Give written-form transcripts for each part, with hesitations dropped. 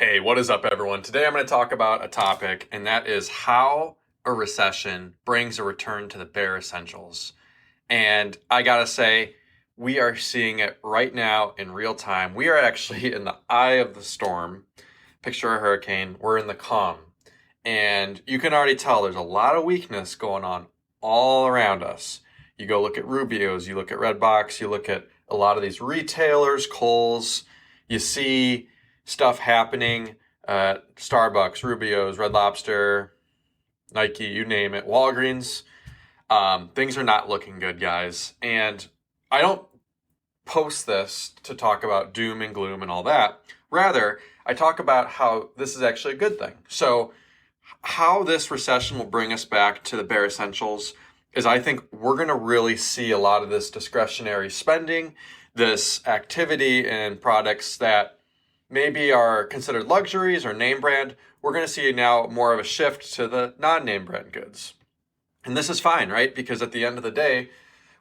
Hey, what is up, everyone? Today I'm going to talk about a topic, and that is how a recession brings a return to the bare essentials. And I gotta say, we are seeing it right now in real time. We are actually in the eye of the storm. Picture a hurricane, we're in the calm. And you can already tell there's a lot of weakness going on all around us. You go look at Rubios, you look at Redbox, you look at a lot of these retailers, Kohl's, you see stuff happening at Starbucks, Rubios, Red Lobster, Nike, you name it, Walgreens. Things are not looking good, guys. And I don't post this to talk about doom and gloom and all that. Rather, I talk about how this is actually a good thing. So, how this recession will bring us back to the bare essentials is I think we're going to really see a lot of this discretionary spending, this activity and products that maybe are considered luxuries or name brand. We're going to see now more of a shift to the non-name brand goods. And this is fine, right? Because at the end of the day,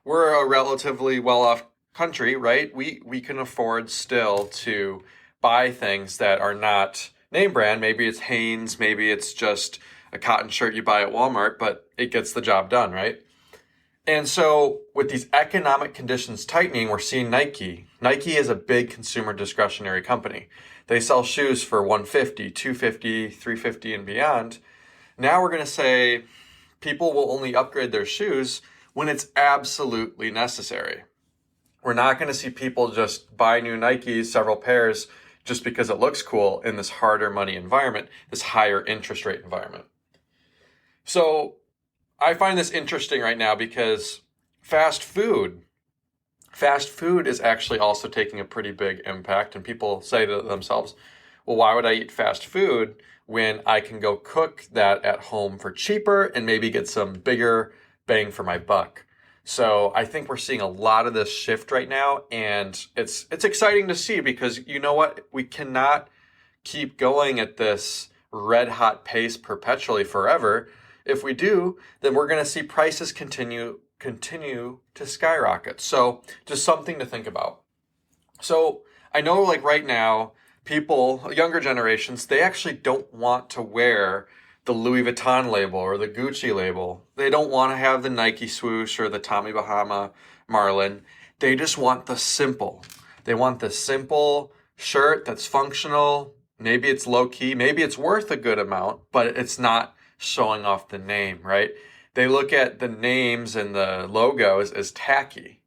we're a relatively well-off country, right? We can afford still to buy things that are not name brand. Maybe it's Hanes, maybe it's just a cotton shirt you buy at Walmart, but it gets the job done, right? And so with these economic conditions tightening, we're seeing Nike. Nike is a big consumer discretionary company. They sell shoes for 150, 250, 350 and beyond. Now we're going to say people will only upgrade their shoes when it's absolutely necessary. We're not going to see people just buy new Nikes, several pairs, just because it looks cool in this harder money environment, this higher interest rate environment. So I find this interesting right now because fast food is actually also taking a pretty big impact. And people say to themselves, well, why would I eat fast food when I can go cook that at home for cheaper and maybe get some bigger bang for my buck? So I think we're seeing a lot of this shift right now, and it's exciting to see because you know what? We cannot keep going at this red hot pace perpetually forever. If we do, then we're going to see prices continue to skyrocket. So just something to think about. So I know like right now, people, younger generations, they actually don't want to wear the Louis Vuitton label or the Gucci label. They don't want to have the Nike swoosh or the Tommy Bahama Marlin. They just want the simple. They want the simple shirt that's functional. Maybe it's low key. Maybe it's worth a good amount, but it's not showing off the name, right? They look at the names and the logos as tacky.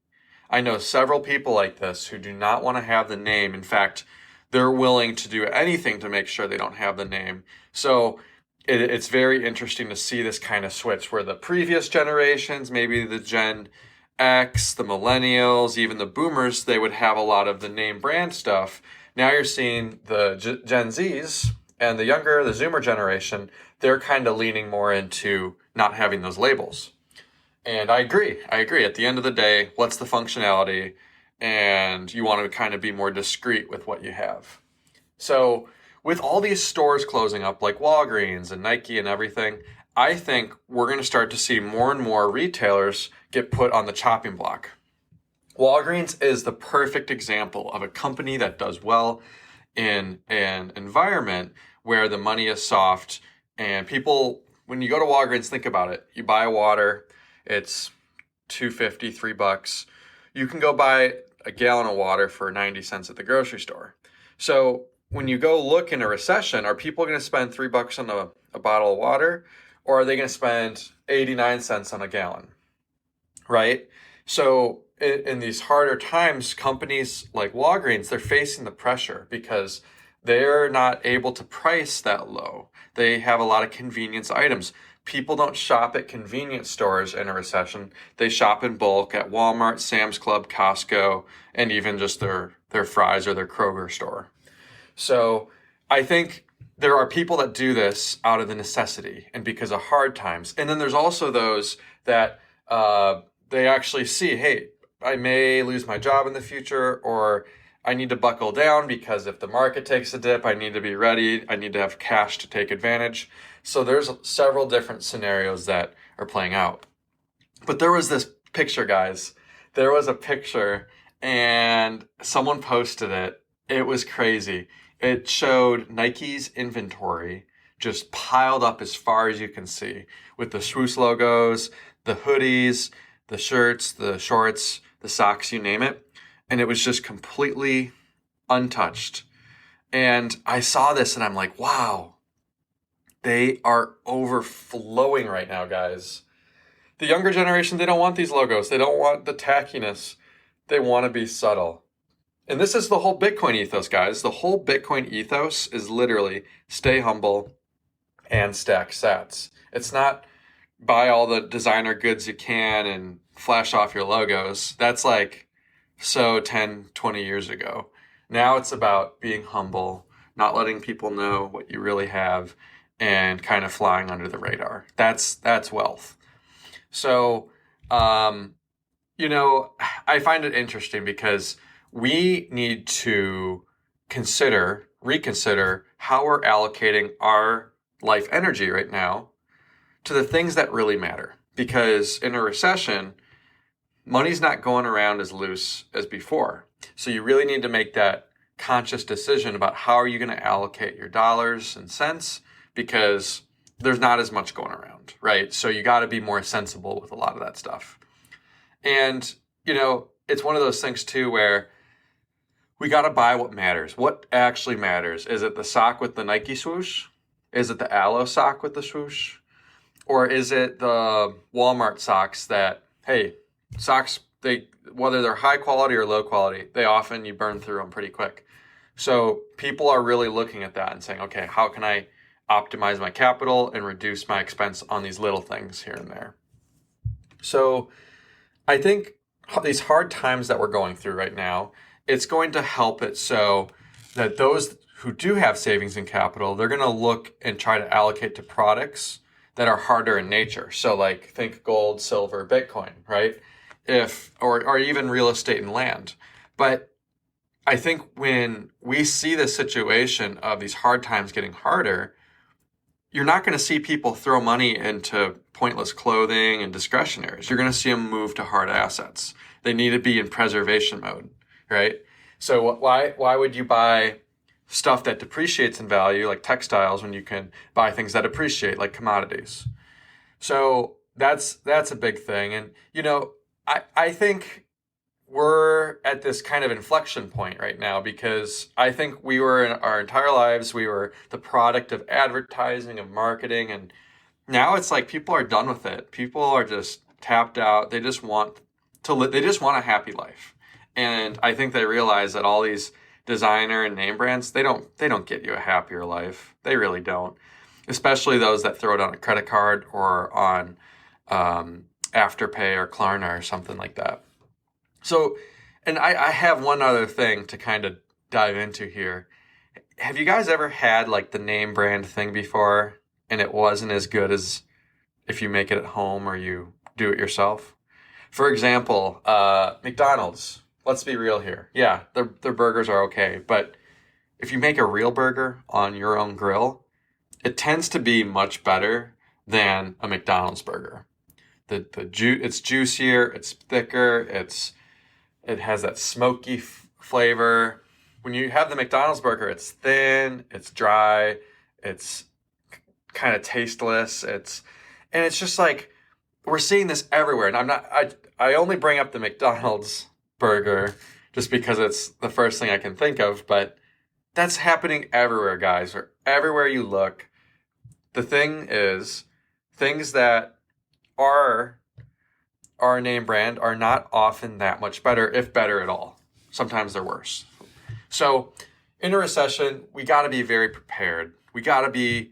I know several people like this who do not want to have the name. In fact, they're willing to do anything to make sure they don't have the name. So it's very interesting to see this kind of switch where the previous generations, maybe the Gen X, the millennials, even the boomers, they would have a lot of the name brand stuff. Now you're seeing the Gen Zs and the younger, the Zoomer generation, they're kind of leaning more into not having those labels. And I agree. At the end of the day, what's the functionality? And you want to kind of be more discreet with what you have. So with all these stores closing up like Walgreens and Nike and everything, I think we're going to start to see more and more retailers get put on the chopping block. Walgreens is the perfect example of a company that does well in an environment where the money is soft and people, when you go to Walgreens, think about it. You buy a water, it's $2.50, $3. You can go buy a gallon of water for 90 cents at the grocery store. So when you go look in a recession, are people going to spend $3 on a bottle of water, or are they going to spend 89 cents on a gallon, right? So in these harder times, companies like Walgreens, they're facing the pressure because they're not able to price that low. They have a lot of convenience items. People don't shop at convenience stores in a recession. They shop in bulk at Walmart, Sam's Club, Costco, and even just their Fry's or their Kroger store. So I think there are people that do this out of the necessity and because of hard times. And then there's also those that they actually see, hey, I may lose my job in the future, or I need to buckle down because if the market takes a dip, I need to be ready. I need to have cash to take advantage. So there's several different scenarios that are playing out. But there was this picture, guys. There was a picture and someone posted it. It was crazy. it showed Nike's inventory just piled up as far as you can see with the swoosh logos, the hoodies, the shirts, the shorts, the socks, you name it. And it was just completely untouched. And I saw this and I'm like, wow, they are overflowing right now, guys. The younger generation, they don't want these logos. They don't want the tackiness. They want to be subtle. And this is the whole Bitcoin ethos, guys. The whole Bitcoin ethos is literally stay humble and stack sats. It's not buy all the designer goods you can and flash off your logos. That's like so 10, 20 years ago. Now it's about being humble, not letting people know what you really have, and kind of flying under the radar. That's wealth. So, you know, I find it interesting because we need to reconsider how we're allocating our life energy right now to the things that really matter. Because in a recession, money's not going around as loose as before. So you really need to make that conscious decision about how are you going to allocate your dollars and cents, because there's not as much going around, right? So you got to be more sensible with a lot of that stuff. And, you know, it's one of those things too where we got to buy what matters. What actually matters? Is it the sock with the Nike swoosh? Is it the Aloe sock with the swoosh? Or is it the Walmart socks that, hey, socks, whether they're high quality or low quality, you burn through them pretty quick. So people are really looking at that and saying, okay, how can I optimize my capital and reduce my expense on these little things here and there? So I think these hard times that we're going through right now, it's going to help it so that those who do have savings and capital, they're going to look and try to allocate to products that are harder in nature. So like think gold, silver, Bitcoin, right? Or even real estate and land. But I think when we see the situation of these hard times getting harder, you're not going to see people throw money into pointless clothing and discretionaries. You're going to see them move to hard assets. They need to be in preservation mode, right? So why would you buy stuff that depreciates in value, like textiles, when you can buy things that appreciate, like commodities? So that's a big thing. And, you know, I think we're at this kind of inflection point right now, because I think we were in our entire lives, we were the product of advertising, of marketing, and now it's like people are done with it. People are just tapped out. They just want they just want a happy life. And I think they realize that all these designer and name brands, they don't get you a happier life. They really don't. Especially those that throw it on a credit card or on Afterpay or Klarna or something like that. So, and I have one other thing to kind of dive into here. Have you guys ever had like the name brand thing before and it wasn't as good as if you make it at home or you do it yourself? For example, McDonald's. Let's be real here. Yeah, their burgers are okay, but if you make a real burger on your own grill, it tends to be much better than a McDonald's burger. It's juicier, it's thicker, it has that smoky flavor. When you have the McDonald's burger, it's thin, it's dry, it's kind of tasteless. It's just like we're seeing this everywhere. And I only bring up the McDonald's burger just because it's the first thing I can think of, but that's happening everywhere, guys. Or everywhere you look. The thing is, things that are our name brand are not often that much better, if better at all. Sometimes they're worse. So in a recession, we got to be very prepared. We got to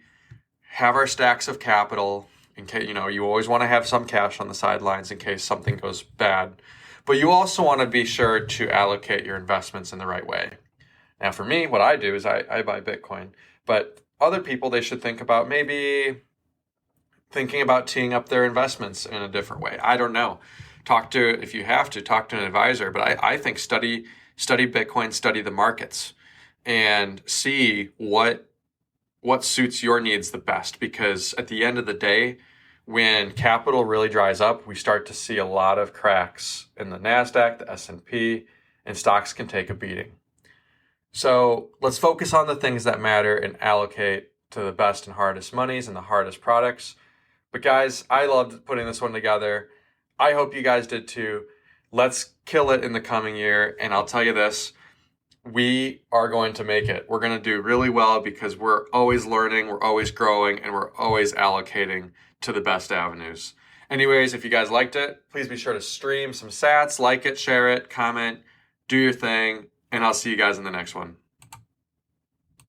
have our stacks of capital in case, you always want to have some cash on the sidelines in case something goes bad. But you also want to be sure to allocate your investments in the right way. Now, for me, what I do is I buy Bitcoin. But other people, they should think about maybe thinking about teeing up their investments in a different way. I don't know. If you have to, talk to an advisor. But I think study Bitcoin, study the markets, and see what suits your needs the best. Because at the end of the day, when capital really dries up, we start to see a lot of cracks in the NASDAQ, the S&P, and stocks can take a beating. So let's focus on the things that matter and allocate to the best and hardest monies and the hardest products. But guys, I loved putting this one together. I hope you guys did too. Let's kill it in the coming year. And I'll tell you this, we are going to make it. We're going to do really well because we're always learning, we're always growing, and we're always allocating to the best avenues. Anyways, if you guys liked it, please be sure to stream some sats, like it, share it, comment, do your thing, and I'll see you guys in the next one.